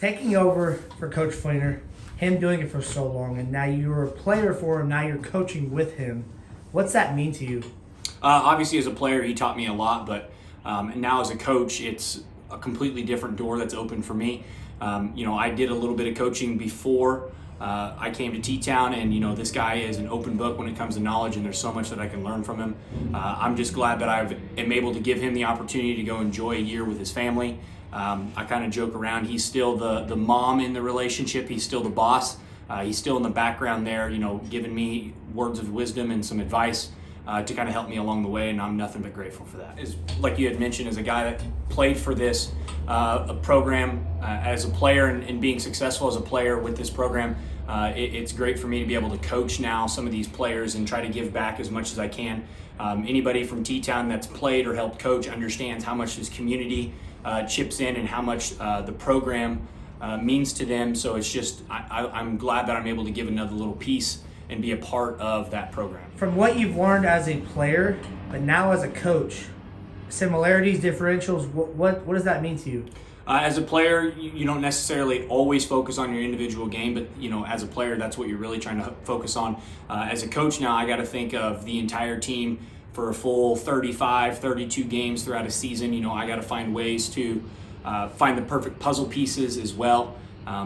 Taking over for Coach Fleener, him doing it for so long, and now you're a player for him, now you're coaching with him. What's that mean to you? Obviously, as a player, he taught me a lot, but and now as a coach, it's a completely different door that's open for me. I did a little bit of coaching before I came to T-Town, and this guy is an open book when it comes to knowledge, and there's so much that I can learn from him. I'm just glad that I am able to give him the opportunity to go enjoy a year with his family. I kind of joke around. He's still the mom in the relationship. He's still the boss. He's still in the background there, giving me words of wisdom and some advice to kind of help me along the way, and I'm nothing but grateful for that. Like you had mentioned, as a guy that played for this a program as a player and being successful as a player with this program, it's great for me to be able to coach now some of these players and try to give back as much as I can. Anybody from T-Town that's played or helped coach understands how much this community chips in and how much the program means to them. So it's just, I'm glad that I'm able to give another little piece and be a part of that program. From what you've learned as a player, but now as a coach, similarities, differentials, what does that mean to you? As a player, you don't necessarily always focus on your individual game, but as a player, that's what you're really trying to focus on. As a coach now, I got to think of the entire team for a full 35, 32 games throughout a season. I got to find ways to find the perfect puzzle pieces as well.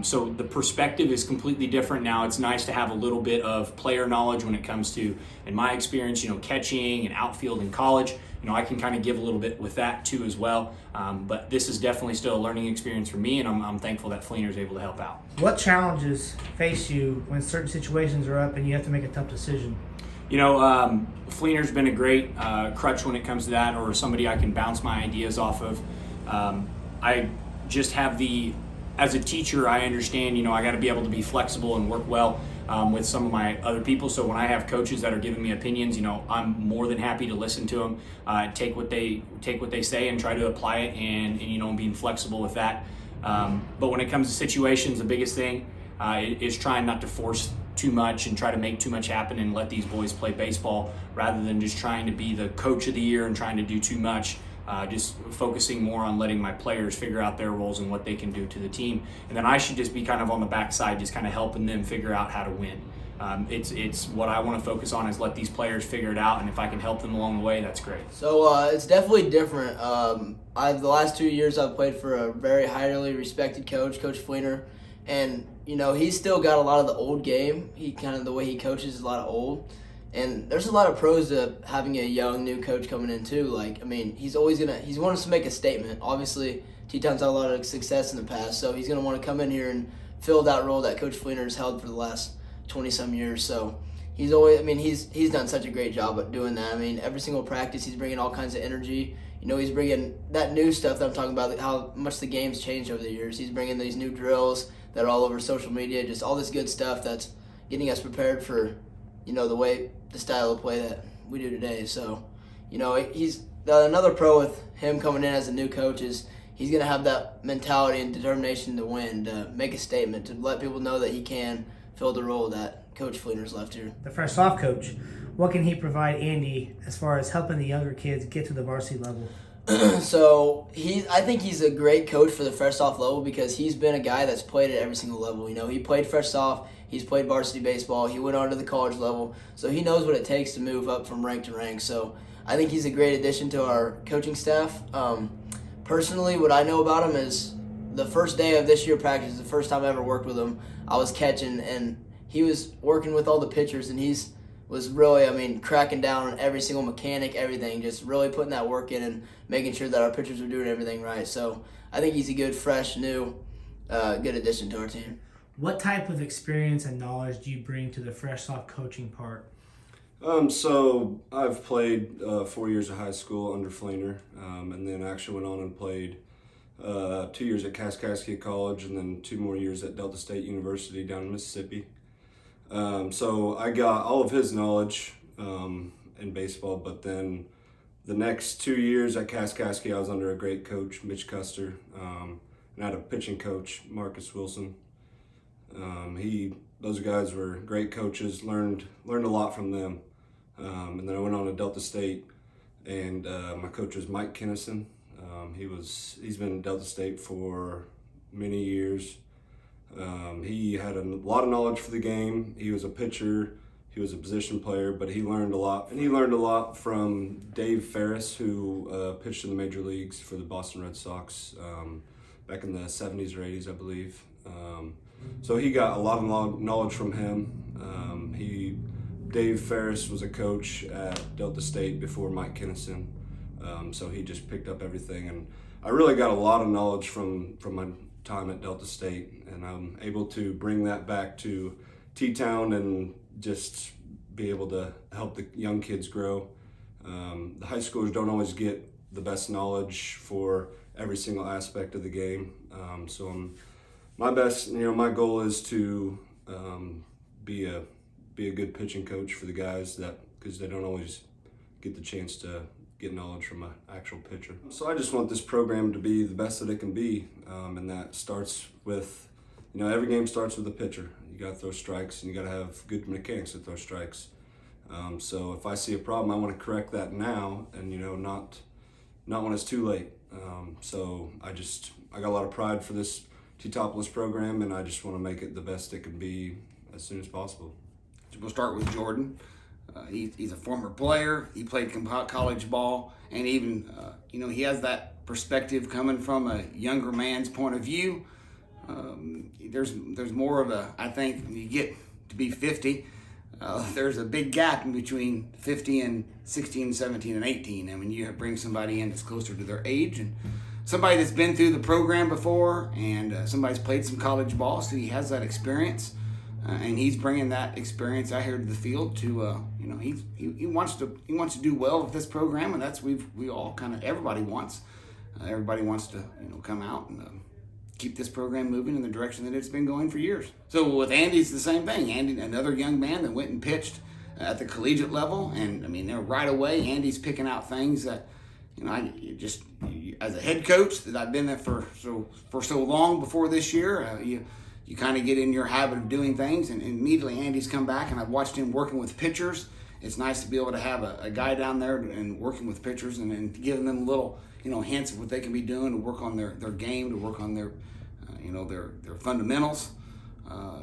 So the perspective is completely different now. It's nice to have a little bit of player knowledge when it comes to, in my experience, catching and outfield in college. I can kind of give a little bit with that too as well. But this is definitely still a learning experience for me, and I'm thankful that Fleener is able to help out. What challenges face you when certain situations are up and you have to make a tough decision? Fleener's been a great crutch when it comes to that, or somebody I can bounce my ideas off of. I just have as a teacher, I understand, I got to be able to be flexible and work well with some of my other people. So when I have coaches that are giving me opinions, I'm more than happy to listen to them, take what they say and try to apply it, and being flexible with that. But when it comes to situations, the biggest thing is trying not to force too much and try to make too much happen and let these boys play baseball, rather than just trying to be the coach of the year and trying to do too much. Just focusing more on letting my players figure out their roles and what they can do to the team. And then I should just be kind of on the backside, just kind of helping them figure out how to win. It's what I want to focus on, is let these players figure it out, and if I can help them along the way, that's great. So it's definitely different. The last 2 years I've played for a very highly respected coach, Coach Fleener, and he's still got a lot of the old game. The way he coaches is a lot of old. And there's a lot of pros to having a young new coach coming in too. He wants to make a statement. Obviously, T-Town's had a lot of success in the past, so he's gonna want to come in here and fill that role that Coach Fleener has held for the last 20-some years. So he's done such a great job at doing that. Every single practice he's bringing all kinds of energy. He's bringing that new stuff that I'm talking about, how much the game's changed over the years. He's bringing these new drills that are all over social media, just all this good stuff that's getting us prepared for the style of play that we do today. So, he's another pro with him coming in as a new coach is he's going to have that mentality and determination to win, to make a statement, to let people know that he can fill the role that Coach Fleener's left here. The fresh off coach, what can he provide Andy as far as helping the younger kids get to the varsity level? So I think he's a great coach for the fresh off level, because he's been a guy that's played at every single level. He played fresh off, he's played varsity baseball, he went on to the college level, so he knows what it takes to move up from rank to rank. So I think he's a great addition to our coaching staff. Personally, what I know about him is the first day of this year practice, the first time I ever worked with him, I was catching, and he was working with all the pitchers, and was really, cracking down on every single mechanic, everything, just really putting that work in and making sure that our pitchers were doing everything right. So I think he's a good, fresh, new, good addition to our team. What type of experience and knowledge do you bring to the fresh off coaching part? So I've played 4 years of high school under Fleener, and then actually went on and played 2 years at Kaskaskia College, and then 2 more years at Delta State University down in Mississippi. So I got all of his knowledge in baseball, but then the next 2 years at Kaskaskia, I was under a great coach, Mitch Custer, and I had a pitching coach, Marcus Wilson. Those guys were great coaches, learned a lot from them. And then I went on to Delta State, and my coach was Mike Kinnison. He's been at Delta State for many years. He had a lot of knowledge for the game. He was a pitcher, he was a position player, but he learned a lot. And he learned a lot from Dave Ferris, who pitched in the major leagues for the Boston Red Sox back in the 70s or 80s, I believe. So he got a lot of knowledge from him. Dave Ferris was a coach at Delta State before Mike Kinnison, so he just picked up everything. And I really got a lot of knowledge from my time at Delta State, and I'm able to bring that back to T-Town and just be able to help the young kids grow. The high schoolers don't always get the best knowledge for every single aspect of the game, so my goal is to be a good pitching coach for the guys, because they don't always get the chance to get knowledge from an actual pitcher. So I just want this program to be the best that it can be, and that starts with, every game starts with a pitcher. You got to throw strikes, and you got to have good mechanics to throw strikes. So if I see a problem, I want to correct that now, and not when it's too late. So I got a lot of pride for this T-Topless program, and I just want to make it the best it can be as soon as possible. We'll start with Jordan. He's a former player. He played college ball, and even he has that perspective coming from a younger man's point of view. There's more of I think when you get to be 50, there's a big gap in between 50 and 16, 17, and 18. And when you bring somebody in that's closer to their age, and somebody that's been through the program before, and somebody's played some college ball, so he has that experience. And he's bringing that experience out here to the field to, he wants to do well with this program, and that's everybody wants to, come out and keep this program moving in the direction that it's been going for years. So with Andy, it's the same thing. Andy, another young man that went and pitched at the collegiate level, and they're right away. Andy's picking out things that, as a head coach that I've been there for so long before this year, you kind of get in your habit of doing things, and immediately Andy's come back, and I've watched him working with pitchers. It's nice to be able to have a guy down there and working with pitchers and giving them little, hints of what they can be doing to work on their game, to work on their fundamentals.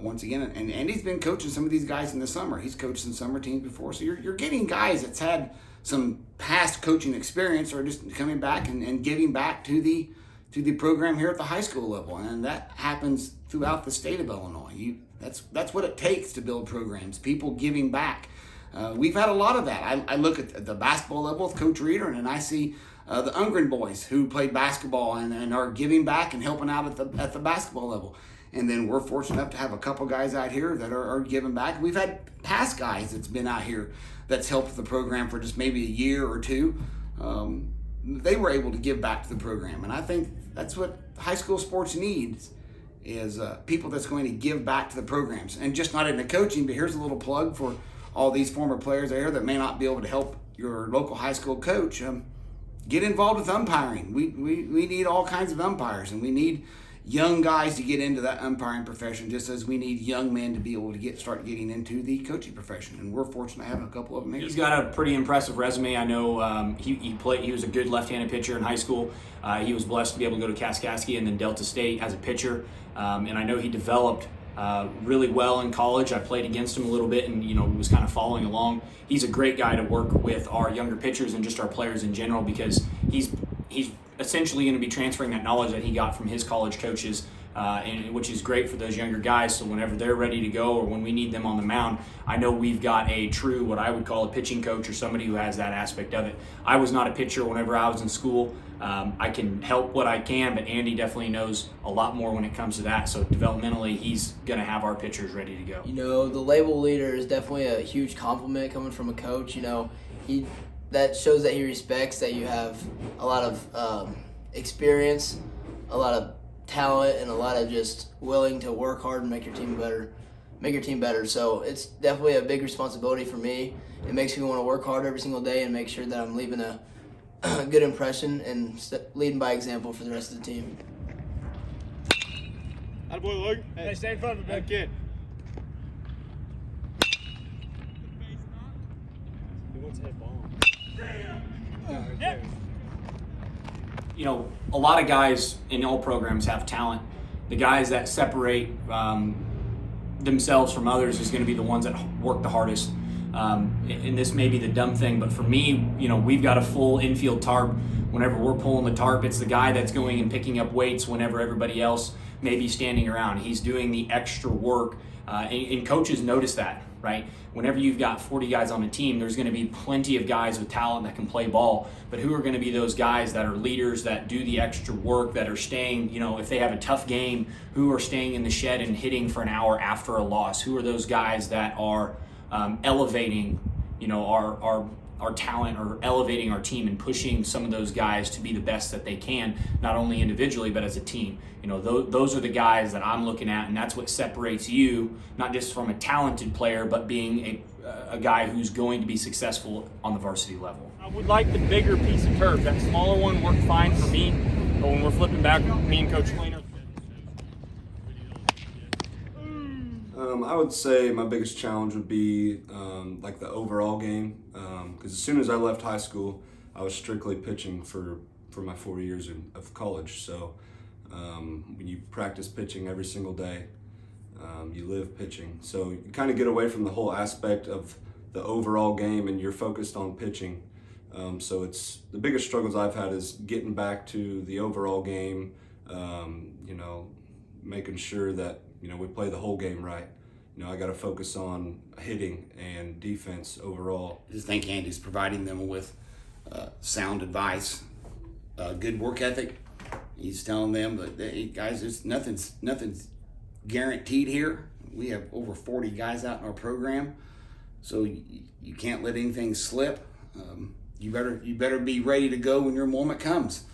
Once again, and Andy's been coaching some of these guys in the summer. He's coached some summer teams before, so you're getting guys that's had some past coaching experience or just coming back and giving back to the program here at the high school level, and that happens throughout the state of Illinois. That's what it takes to build programs, people giving back. We've had a lot of that. I look at the basketball level with Coach Reeder, and I see the Ungren boys who played basketball and are giving back and helping out at the basketball level. And then we're fortunate enough to have a couple guys out here that are giving back. We've had past guys that's been out here that's helped the program for just maybe a year or two. They were able to give back to the program, and I think that's what high school sports needs, is people that's going to give back to the programs, and just not in the coaching. But here's a little plug for all these former players out here that may not be able to help your local high school coach. Get involved with umpiring. We need all kinds of umpires, and we need young guys to get into that umpiring profession, just as we need young men to be able to start getting into the coaching profession. And we're fortunate to have a couple of them here. He's got a pretty impressive resume. I know he was a good left-handed pitcher in high school. He was blessed to be able to go to Kaskaskia and then Delta State as a pitcher. And I know he developed really well in college. I played against him a little bit and was kind of following along. He's a great guy to work with our younger pitchers and just our players in general, because he's essentially going to be transferring that knowledge that he got from his college coaches, which is great for those younger guys. So whenever they're ready to go, or when we need them on the mound, I know we've got a true, what I would call a pitching coach, or somebody who has that aspect of it. I was not a pitcher whenever I was in school. I can help what I can, but Andy definitely knows a lot more when it comes to that. So developmentally, he's going to have our pitchers ready to go. The label leader is definitely a huge compliment coming from a coach. That shows that he respects that you have a lot of experience, a lot of talent, and a lot of just willing to work hard and make your team better. So it's definitely a big responsibility for me. It makes me want to work hard every single day and make sure that I'm leaving a good impression and leading by example for the rest of the team. Attaboy, Logan. Hey, stay in front of the big kid. He wants to hit ball. A lot of guys in all programs have talent, the guys that separate themselves from others is going to be the ones that work the hardest. And this may be the dumb thing, but for me, we've got a full infield tarp. Whenever we're pulling the tarp, it's the guy that's going and picking up weights whenever everybody else may be standing around. He's doing the extra work, and coaches notice that, right? Whenever you've got 40 guys on a team, there's going to be plenty of guys with talent that can play ball, but who are going to be those guys that are leaders, that do the extra work, that are staying, if they have a tough game, who are staying in the shed and hitting for an hour after a loss? Who are those guys that are elevating, our talent, or elevating our team and pushing some of those guys to be the best that they can, not only individually but as a team? Those are the guys that I'm looking at, and that's what separates you, not just from a talented player, but being a guy who's going to be successful on the varsity level. I would like the bigger piece of turf. That smaller one worked fine for me, but when we're flipping back, me and Coach Fleener. I would say my biggest challenge would be like the overall game, because as soon as I left high school, I was strictly pitching for my 4 years of college. So when you practice pitching every single day, you live pitching. So you kind of get away from the whole aspect of the overall game, and you're focused on pitching. So it's the biggest struggles I've had is getting back to the overall game, making sure that we play the whole game right. I got to focus on hitting and defense overall. I just think Andy's providing them with sound advice, good work ethic. He's telling them that, hey, guys, there's nothing's guaranteed here. We have over 40 guys out in our program, so you can't let anything slip. You better be ready to go when your moment comes.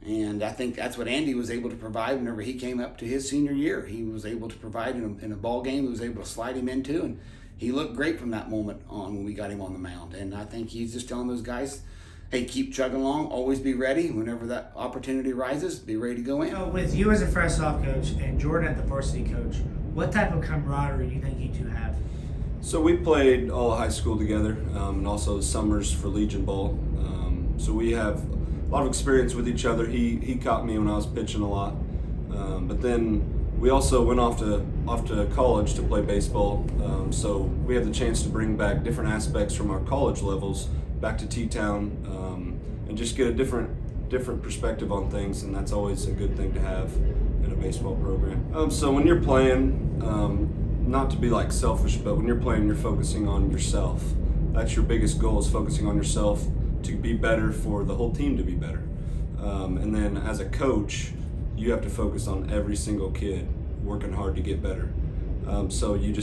And I think that's what Andy was able to provide whenever he came up to his senior year. He was able to provide in a ball game. He was able to slide him into, and he looked great from that moment on when we got him on the mound. And I think he's just telling those guys, hey, keep chugging along, always be ready. Whenever that opportunity arises, be ready to go in. With you as a fresh soft coach and Jordan at the varsity coach, what type of camaraderie do you think you two have? So we played all high school together, and also summers for Legion Ball. So we have a lot of experience with each other. He caught me when I was pitching a lot, but then we also went off to college to play baseball. So we have the chance to bring back different aspects from our college levels back to T-Town, and just get a different perspective on things, and that's always a good thing to have in a baseball program. So when you're playing, not to be like selfish, but when you're playing, you're focusing on yourself. That's your biggest goal, is focusing on yourself to be better, for the whole team to be better. And then as a coach, you have to focus on every single kid working hard to get better. So you're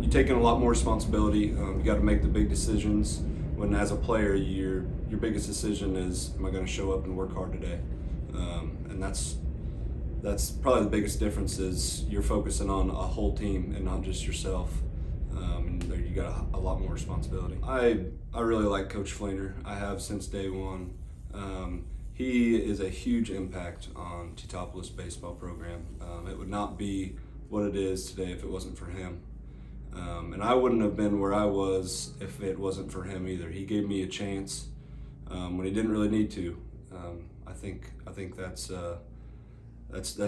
taking a lot more responsibility. You got to make the big decisions. When as a player, your biggest decision is, am I going to show up and work hard today? And that's probably the biggest difference, is you're focusing on a whole team and not just yourself. And there you got a lot more responsibility. I really like Coach Fleener. I have since day one. He is a huge impact on Teutopolis baseball program. It would not be what it is today if it wasn't for him. And I wouldn't have been where I was if it wasn't for him either. He gave me a chance when he didn't really need to. I think that's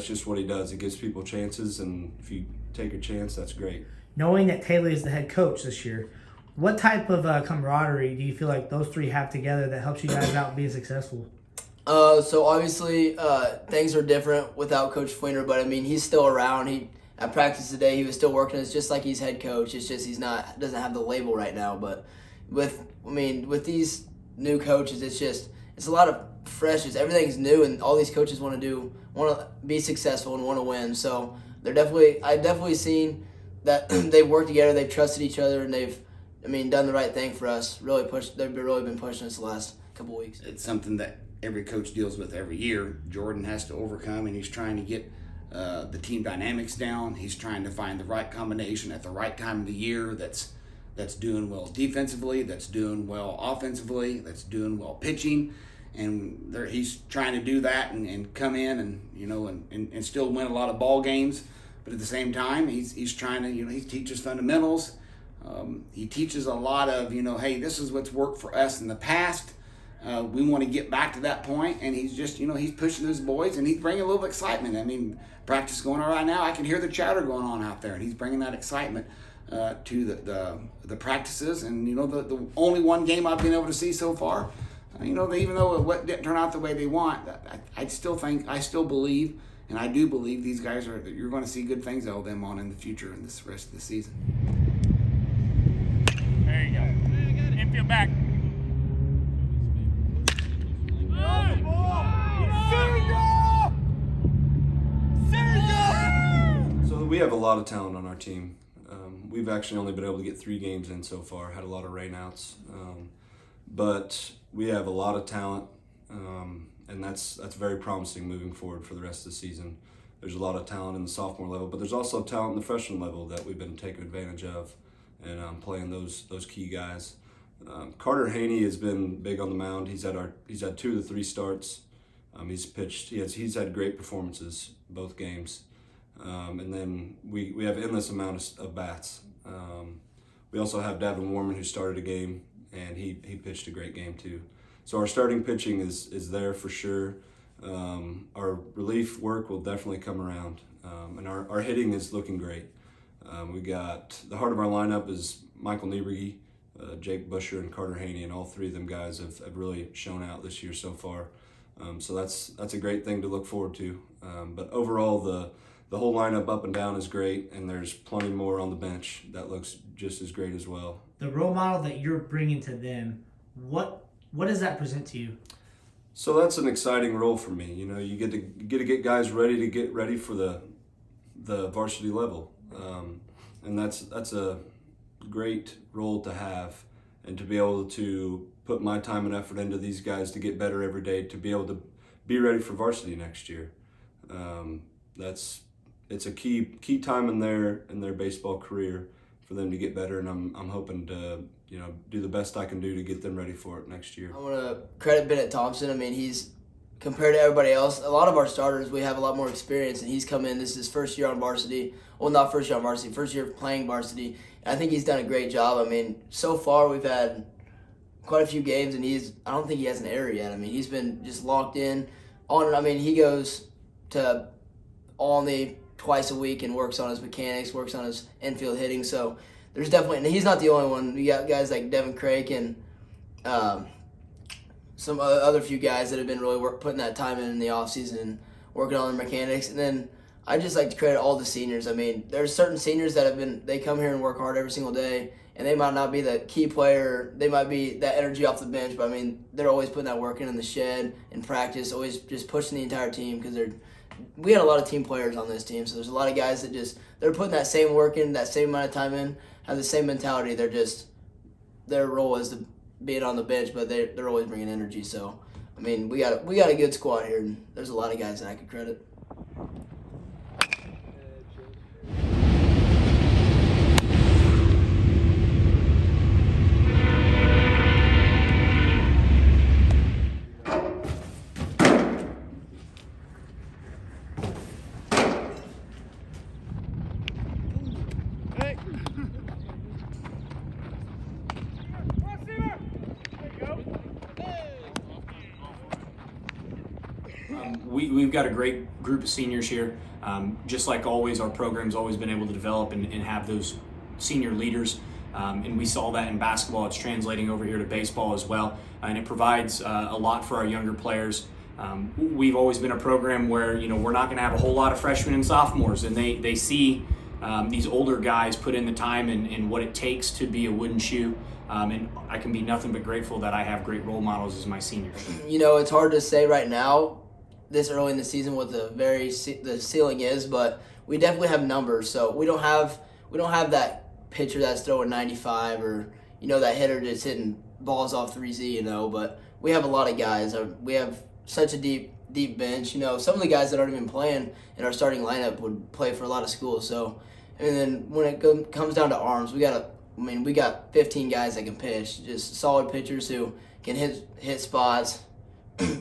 just what he does. He gives people chances, and if you take a chance, that's great. Knowing that Thoele is the head coach this year, what type of camaraderie do you feel like those three have together that helps you guys out being successful? So obviously things are different without Coach Fleener, but I mean, he's still around. At practice today, he was still working. It's just like he's head coach. It's just doesn't have the label right now. But with these new coaches, it's a lot of freshness. Everything's new, and all these coaches want to be successful and want to win. So I've definitely seen that they've worked together, they've trusted each other, and they've done the right thing for us. They've really been pushing us the last couple weeks. It's something that every coach deals with every year. Jordan has to overcome, and he's trying to get the team dynamics down. He's trying to find the right combination at the right time of the year that's doing well defensively, that's doing well offensively, that's doing well pitching. And he's trying to do that and come in and still win a lot of ball games. But at the same time, he's trying to, he teaches fundamentals. He teaches a lot of, hey, this is what's worked for us in the past. we want to get back to that point, and he's just, he's pushing those boys, and he's bringing a little excitement. I mean, practice going on right now. I can hear the chatter going on out there, and he's bringing that excitement to the practices. And the only one game I've been able to see so far, even though it didn't turn out the way they want, I still believe, and I do believe these guys you're going to see good things out of them on in the future in this rest of the season. There you go. Infield back. So we have a lot of talent on our team. We've actually only been able to get 3 games in so far, had a lot of rainouts. But we have a lot of talent, and that's very promising moving forward for the rest of the season. There's a lot of talent in the sophomore level, but there's also talent in the freshman level that we've been taking advantage of and playing those key guys. Carter Haney has been big on the mound. He's had 2 of the 3 starts. He's pitched. He's had great performances both games. And then we have endless amount of bats. We also have Davin Warman, who started a game, and he pitched a great game too. So our starting pitching is there for sure. Our relief work will definitely come around, and our hitting is looking great. We got the heart of our lineup is Michael Nieberge, Jake Busher, and Carter Haney, and all 3 of them guys have really shown out this year so far. So that's a great thing to look forward to. But overall, the whole lineup up and down is great, and there's plenty more on the bench that looks just as great as well. The role model that you're bringing to them, what does that present to you? So that's an exciting role for me. You get to get guys ready for the varsity level, and that's a great role to have, and to be able to put my time and effort into these guys to get better every day, to be able to be ready for varsity next year. It's a key time in their baseball career for them to get better, and I'm hoping to do the best I can do to get them ready for it next year. I want to credit Bennett Thompson. I mean, he's, compared to everybody else, a lot of our starters, we have a lot more experience, and he's come in. This is his first year on varsity. Well, not first year on varsity, first year playing varsity. And I think he's done a great job. I mean, so far we've had quite a few games, and I don't think he has an error yet. I mean, he's been just locked in on. I mean, he goes to only twice a week and works on his mechanics, works on his infield hitting. So there's definitely, and he's not the only one. We got guys like Devin Craik and some other few guys that have been really putting that time in the offseason and working on their mechanics. And then I just like to credit all the seniors. I mean, there's certain seniors that they come here and work hard every single day, and they might not be the key player. They might be that energy off the bench, but I mean, they're always putting that work in the shed, in practice, always just pushing the entire team, because we had a lot of team players on this team, so there's a lot of guys that they're putting that same work in, that same amount of time in, have the same mentality. Their role is to be on the bench, but they're always bringing energy. So, I mean, we got a good squad here, and there's a lot of guys that I could credit. We've got a great group of seniors here. Just like always, our program's always been able to develop and have those senior leaders. And we saw that in basketball. It's translating over here to baseball as well. And it provides a lot for our younger players. We've always been a program where, we're not going to have a whole lot of freshmen and sophomores, and they see these older guys put in the time and what it takes to be a wooden shoe. And I can be nothing but grateful that I have great role models as my seniors. It's hard to say right now, this early in the season, what the ceiling is, but we definitely have numbers. So we don't have that pitcher that's throwing 95, or that hitter that's hitting balls off 3Z. But we have a lot of guys. We have such a deep bench. Some of the guys that aren't even playing in our starting lineup would play for a lot of schools. So, and then when it comes down to arms, we got 15 guys that can pitch, just solid pitchers who can hit spots,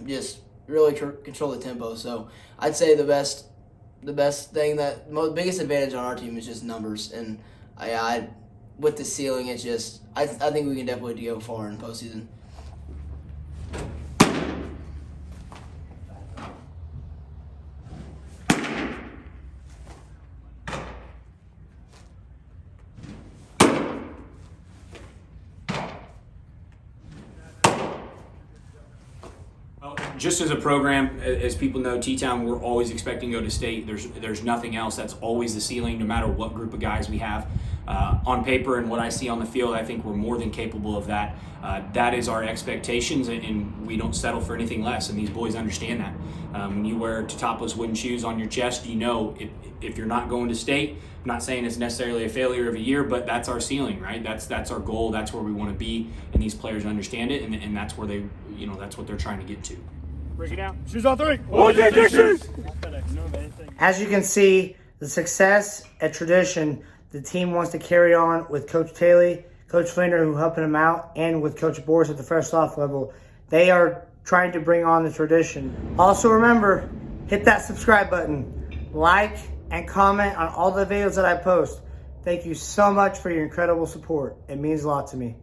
just really control the tempo. So I'd say the best thing, biggest advantage on our team is just numbers. And I with the ceiling, it's just I think we can definitely go far in postseason. just as a program, as people know, T-Town, we're always expecting to go to state. There's nothing else. That's always the ceiling, no matter what group of guys we have. On paper and what I see on the field, I think we're more than capable of that. That is our expectations, and we don't settle for anything less, and these boys understand that. When you wear topless wooden shoes on your chest, you know if you're not going to state, I'm not saying it's necessarily a failure of a year, but that's our ceiling, right? That's our goal. That's where we want to be, and these players understand it, and that's where they, that's what they're trying to get to. Break it down. Shoes on 3. OJ shoes. As you can see, the success and tradition the team wants to carry on with Coach Thoele, Coach Fleener, who helping them out, and with Coach Borries at the fresh soft level. They are trying to bring on the tradition. Also remember, hit that subscribe button, like, and comment on all the videos that I post. Thank you so much for your incredible support. It means a lot to me.